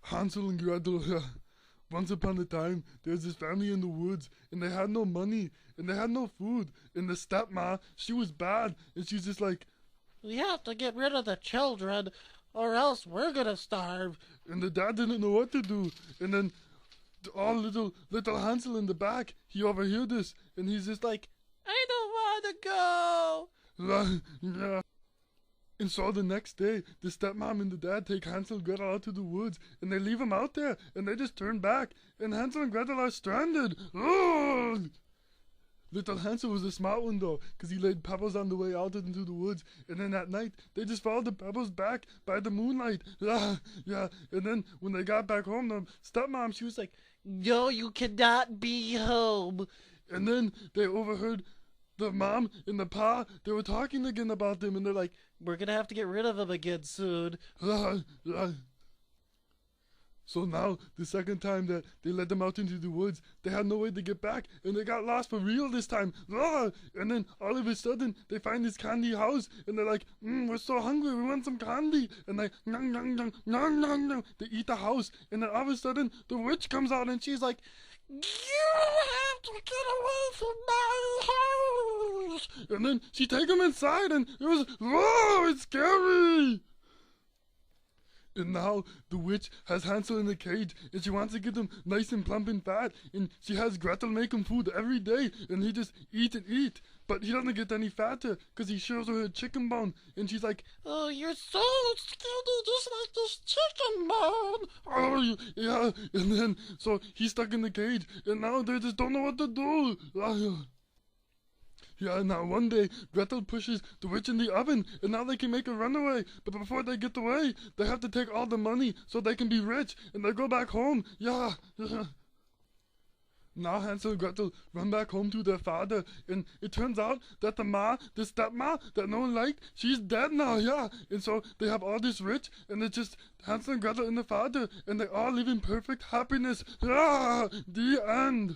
Hansel and Gretel. Once upon a time, there was this family in the woods, and they had no money, and they had no food. And the stepma, she was bad, and she's just like, "We have to get rid of the children, or else we're gonna starve." and the dad didn't know what to do. And then all little Hansel in the back, he overheard this, and he's just like, "I don't wanna go." yeah. And so the next day, the stepmom and the dad take Hansel and Gretel out to the woods, and they leave him out there, and they just turn back, and Hansel and Gretel are stranded. Ugh! Little Hansel was a smart one though, because he laid pebbles on the way out into the woods, and then at night, they just followed the pebbles back by the moonlight. Yeah, and then when they got back home, the stepmom, she was like, "No, you cannot be home." and then they overheard the mom and the pa, they were talking again about them, and they're like, "We're gonna have to get rid of him again soon." So now, the second time that they let them out into the woods, they had no way to get back, and they got lost for real this time. And then, all of a sudden, they find this candy house, and they're like, we're so hungry, we want some candy. And they, they eat the house, and then all of a sudden, the witch comes out, and she's like, "You have to get away from my house!" and then she take them inside, and it was, whoa, it's scary. And now the witch has Hansel in a cage, and she wants to get him nice and plump and fat, and she has Gretel make him food every day, and he just eat and eat, but he doesn't get any fatter, because he shows her a chicken bone, and she's like, "Oh, you're so skinny, just like this chicken bone." oh, yeah, and then, so he's stuck in the cage, and now they just don't know what to do. Yeah, now one day, Gretel pushes the witch in the oven, and now they can make a runaway. But before they get away, they have to take all the money so they can be rich, and they go back home. Yeah. Now Hansel and Gretel run back home to their father, and it turns out that the stepma that no one liked, she's dead now, yeah. And so they have all this rich, and it's just Hansel and Gretel and the father, and they all live in perfect happiness. The end.